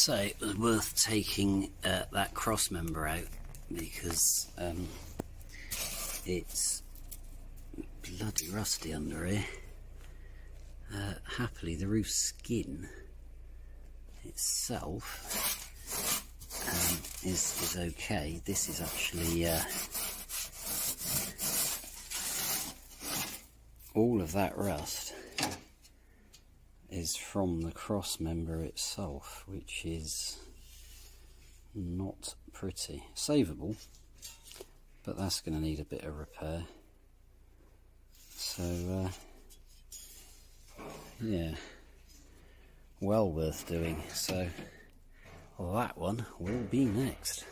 say, it was worth taking that cross member out because it's bloody rusty under here. Happily, the roof skin itself is okay. This is actually all of that rust is from the cross member itself, which is not pretty. Savable, but that's going to need a bit of repair. So yeah, well worth doing. So that one will be next.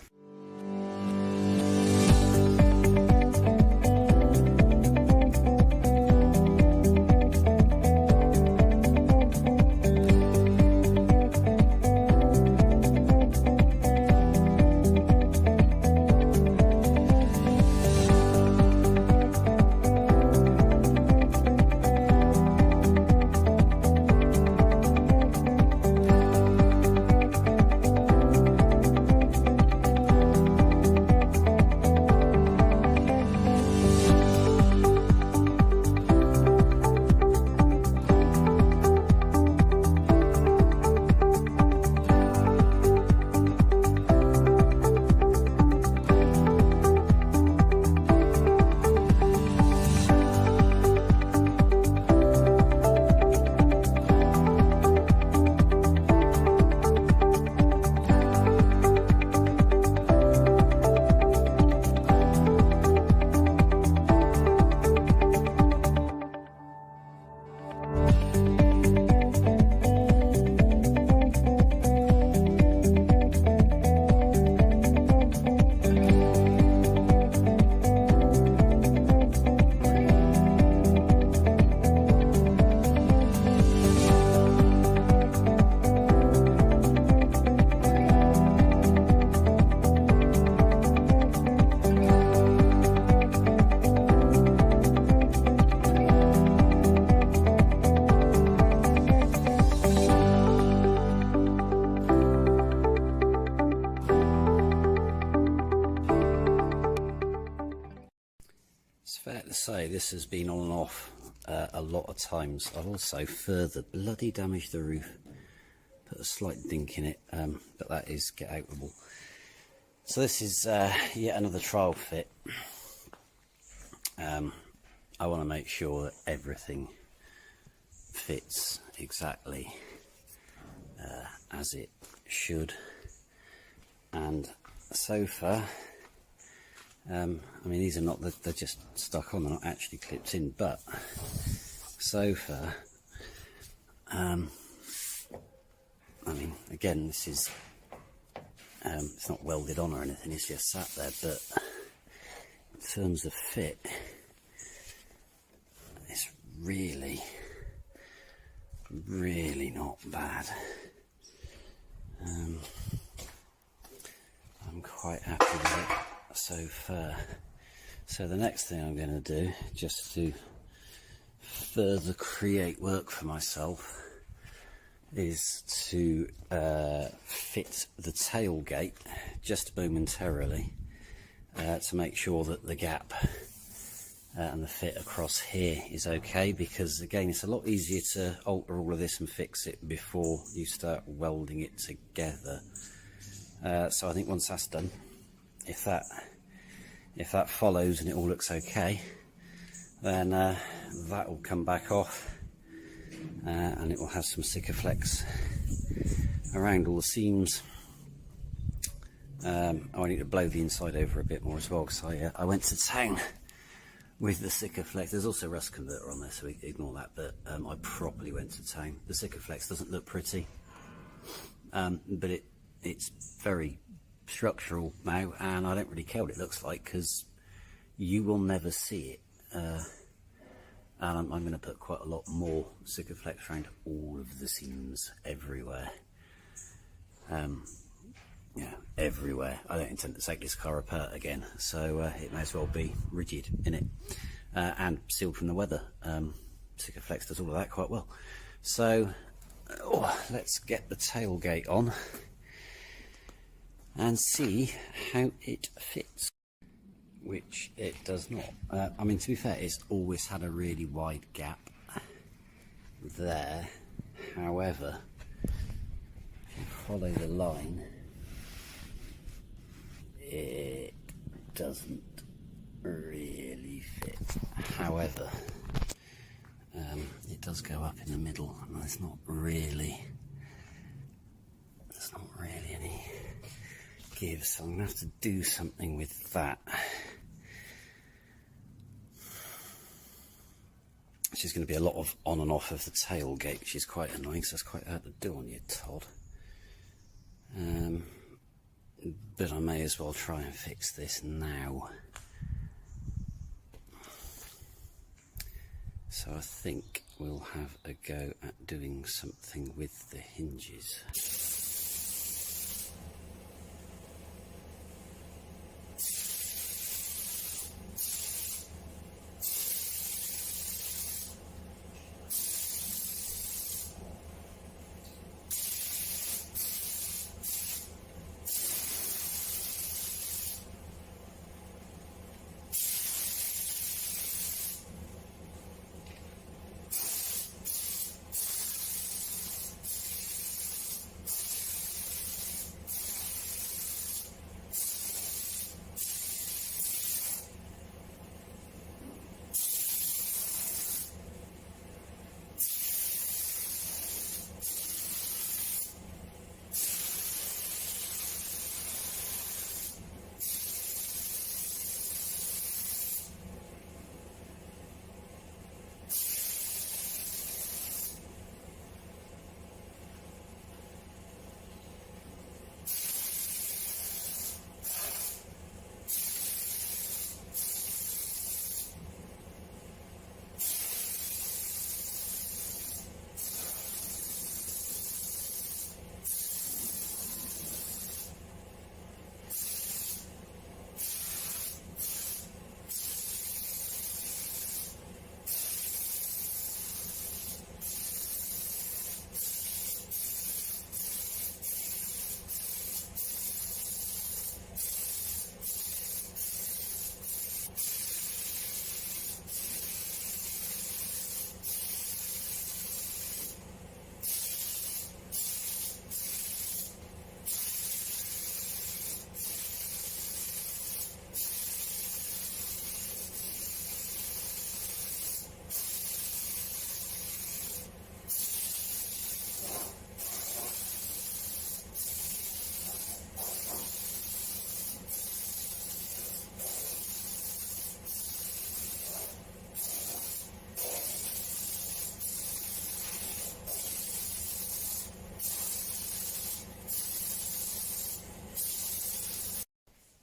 Fair to say this has been on and off a lot of times. I've also further bloody damaged the roof, put a slight dink in it, but that is get outable. So this is yet another trial fit. I want to make sure that everything fits exactly as it should, and so far I mean, these are not, they're just stuck on, they're not actually clipped in, but so far, I mean, again, this is, it's not welded on or anything, it's just sat there, but in terms of fit, it's really, really not bad. I'm quite happy with it so far. So the next thing I'm going to do, just to further create work for myself, is to fit the tailgate just momentarily to make sure that the gap and the fit across here is okay, because again it's a lot easier to alter all of this and fix it before you start welding it together. So I think once that's done, if that follows and it all looks okay, then that will come back off and it will have some Sikaflex around all the seams. I need to blow the inside over a bit more as well, because I went to town with the Sikaflex. There's also a rust converter on there, so ignore that, but I properly went to town. The Sikaflex doesn't look pretty, but it's very structural now, and I don't really care what it looks like because you will never see it. And I'm going to put quite a lot more Sikaflex around all of the seams everywhere. Yeah, everywhere. I don't intend to take this car apart again, so it may as well be rigid in it and sealed from the weather. Sikaflex does all of that quite well. So let's get the tailgate on and see how it fits, which it does not. I mean, to be fair, it's always had a really wide gap there. However, if you follow the line, it doesn't really fit. However, it does go up in the middle, and there's not really any give, so I'm going to have to do something with that. Which is going to be a lot of on and off of the tailgate, which is quite annoying, so that's quite hard to do on you, Todd. But I may as well try and fix this now. So I think we'll have a go at doing something with the hinges.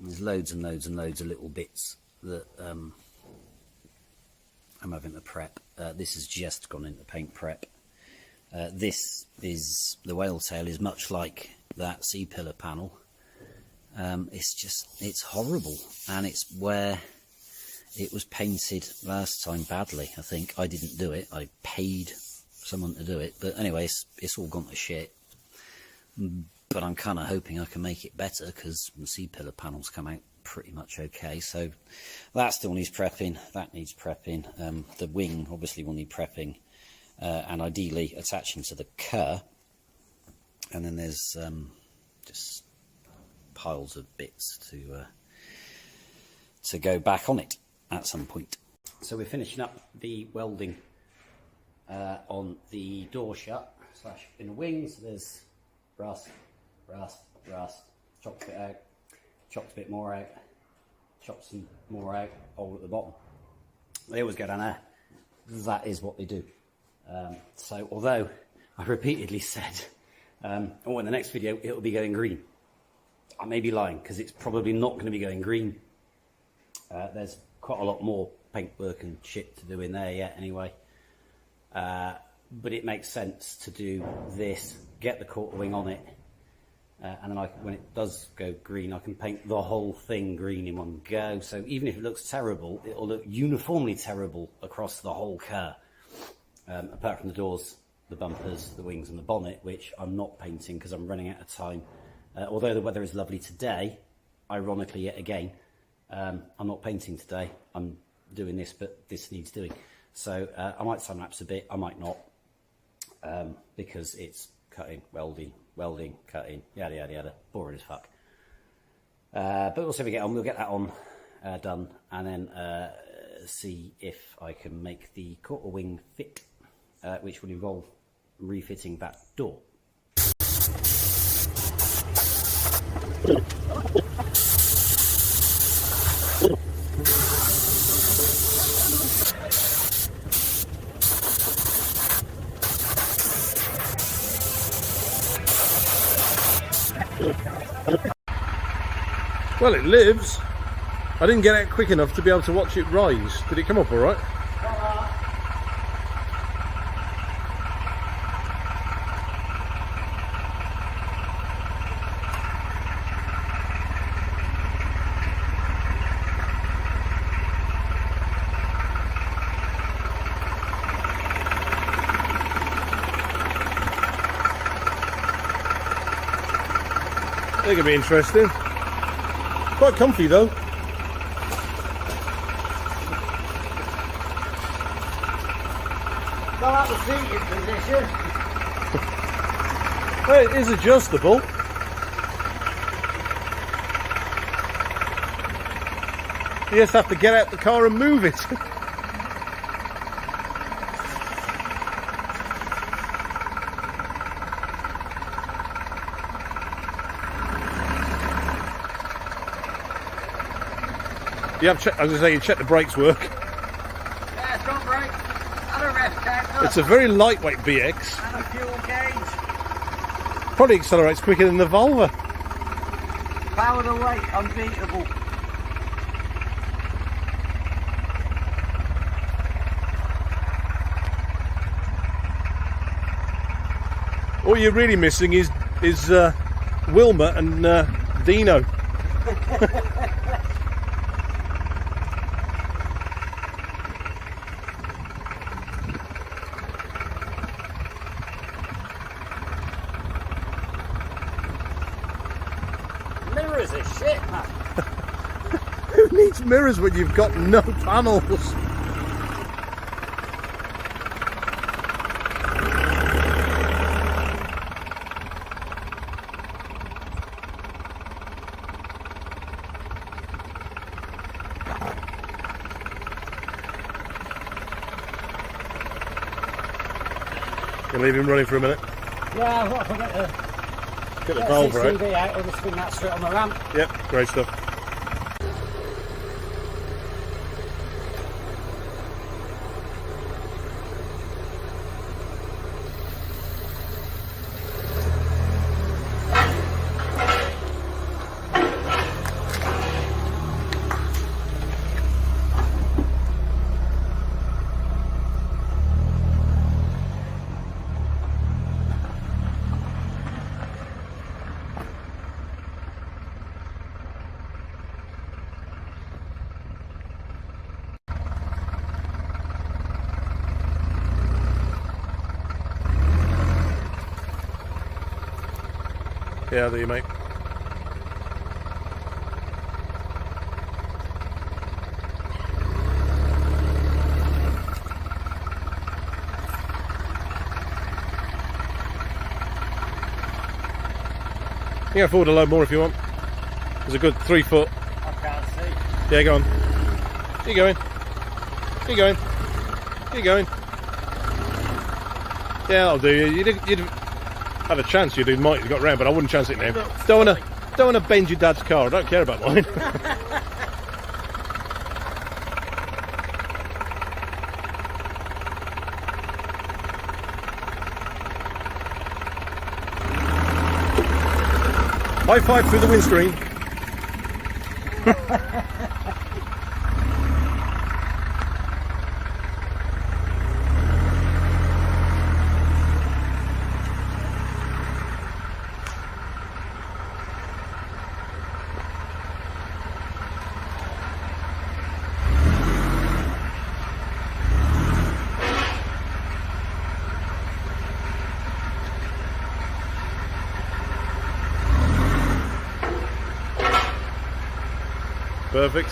There's loads and loads and loads of little bits that I'm having to prep. This has just gone into paint prep. This is, the whale tail is much like that C-pillar panel. It's horrible, and it's where it was painted last time badly. I think I didn't do it, I paid someone to do it, but anyway, it's all gone to shit. But I'm kind of hoping I can make it better, because the C-pillar panels come out pretty much okay. So that still needs prepping, that needs prepping. The wing obviously will need prepping, and ideally attaching to the kerr. And then there's just piles of bits to go back on it at some point. So we're finishing up the welding on the door shut / inner wings. There's rust, chopped a bit out, chopped a bit more out, chopped some more out, hole at the bottom. They always go down there. That is what they do. So although I repeatedly said, in the next video it'll be going green, I may be lying, because it's probably not going to be going green. There's quite a lot more paintwork and shit to do in there yet anyway. But it makes sense to do this, get the quarter wing on it, and then when it does go green, I can paint the whole thing green in one go. So even if it looks terrible, it'll look uniformly terrible across the whole car, apart from the doors, the bumpers, the wings and the bonnet, which I'm not painting because I'm running out of time, Although the weather is lovely today, ironically yet again, I'm not painting today. I'm doing this, but this needs doing. So I might time-lapse a bit, I might not, because it's cutting, welding, cutting, yada, yada, yada, boring as fuck. But we'll see if we get on. We'll get that on done, and then see if I can make the quarter wing fit, which will involve refitting that door. Well, it lives. I didn't get out quick enough to be able to watch it rise. Did it come up all right? I think it'll be interesting. Quite comfy though. Go out the seating position. Well, it is adjustable. You just have to get out the car and move it. You have checked, as I say, you check the brakes work. Yeah, it's got brakes. And a rev check. It's a very lightweight BX. And a fuel gauge. Probably accelerates quicker than the Volvo. Power to weight, unbeatable. All you're really missing is Wilma and Dino. Mirrors are shit, man. Who needs mirrors when you've got no panels? Can leave him running for a minute. Yeah, what if I Get the valve get right. CV out, I'll just swing that straight on the ramp. Yep, great stuff. Yeah, there you mate. You can afford a load more if you want. There's a good 3 foot. I can't see. Yeah, go on. Keep going. Keep going. Keep going. Yeah, that'll do. You'd have a chance you'd might have got round, but I wouldn't chance it now. Don't wanna bend your dad's car. I don't care about mine. High five through the windscreen. Perfect.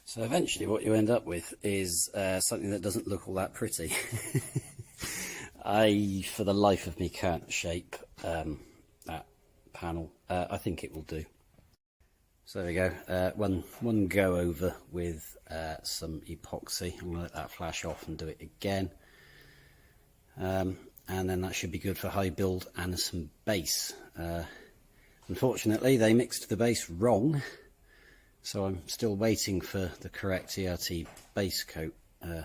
So eventually what you end up with is something that doesn't look all that pretty. I, for the life of me, can't shape that panel. I think it will do. So there we go, one go over with some epoxy. I'm going to let that flash off and do it again. And then that should be good for high build and some base. Unfortunately, they mixed the base wrong. So I'm still waiting for the correct ERT base coat,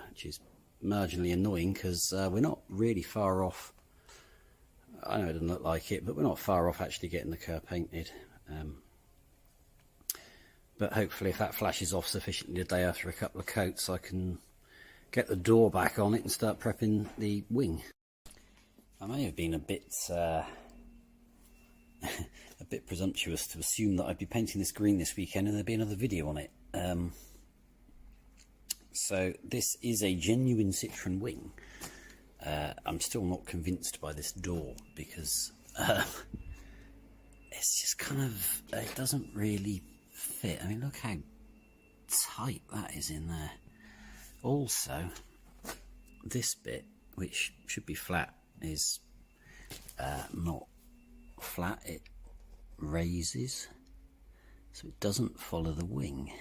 which is marginally annoying because we're not really far off. I know it doesn't look like it, but we're not far off actually getting the car painted. But hopefully if that flashes off sufficiently the day after a couple of coats, I can get the door back on it and start prepping the wing. I may have been a bit a bit presumptuous to assume that I'd be painting this green this weekend and there'd be another video on it. So this is a genuine Citroen wing. I'm still not convinced by this door because it's just kind of, it doesn't really fit. I mean, look how tight that is in there. Also, this bit, which should be flat, is not flat. It raises, so it doesn't follow the wing,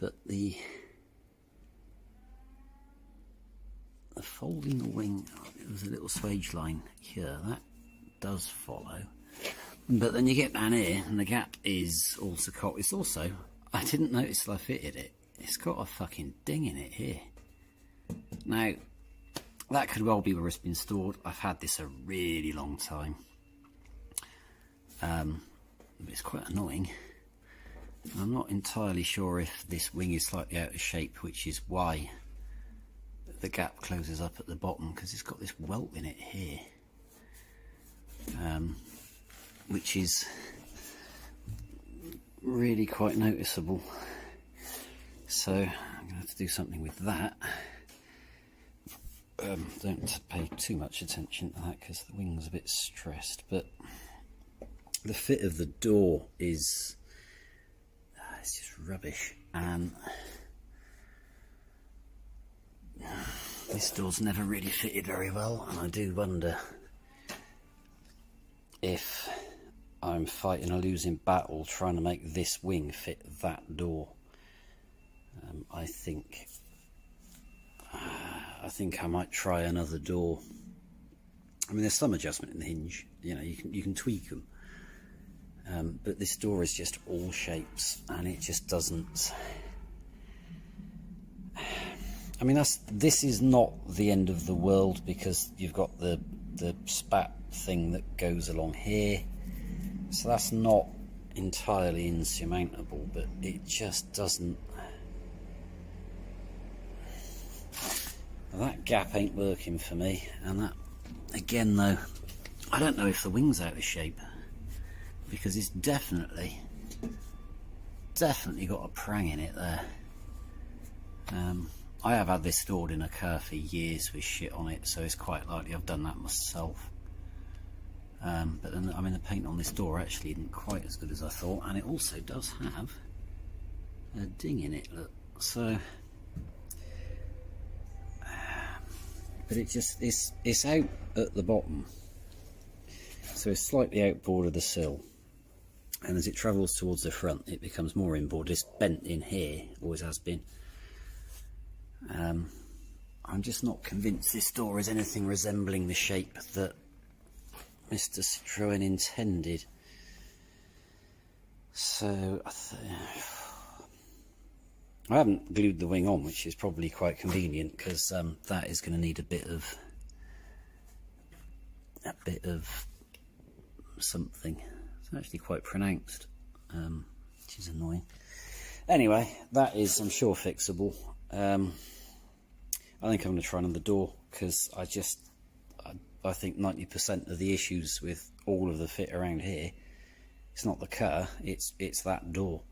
but the folding the wing, there's a little swage line here that does follow, but then you get down here and the gap is also cut. It's also, I didn't notice till I fitted it, it's got a fucking ding in it here. Now that could well be where it's been stored. I've had this a really long time. It's quite annoying. I'm not entirely sure if this wing is slightly out of shape, which is why the gap closes up at the bottom, because it's got this welt in it here, which is really quite noticeable. So I'm going to have to do something with that. Don't pay too much attention to that because the wing's a bit stressed, but the fit of the door is it's just rubbish, and this door's never really fitted very well, and I do wonder if I'm fighting a losing battle trying to make this wing fit that door. I think I might try another door. I mean, there's some adjustment in the hinge, you know, you can tweak them. But this door is just all shapes, and it just doesn't. I mean, this is not the end of the world, because you've got the spat thing that goes along here, so that's not entirely insurmountable, but it just doesn't. That gap ain't working for me, and that, again though, I don't know if the wing's out of shape, because it's definitely got a prang in it there. I have had this stored in a car for years with shit on it, so it's quite likely I've done that myself. But then, I mean, the paint on this door actually isn't quite as good as I thought, and it also does have a ding in it, look. So, but it just, it's out at the bottom, so it's slightly outboard of the sill, and as it travels towards the front it becomes more inboard. It's bent in here, always has been. I'm just not convinced this door is anything resembling the shape that Mr. Citroen intended. So I haven't glued the wing on, which is probably quite convenient, because that is going to need a bit of something. It's actually quite pronounced, which is annoying. Anyway, that is, I'm sure, fixable. I think I'm going to try another door, because I think 90% of the issues with all of the fit around here, it's not the car, it's that door.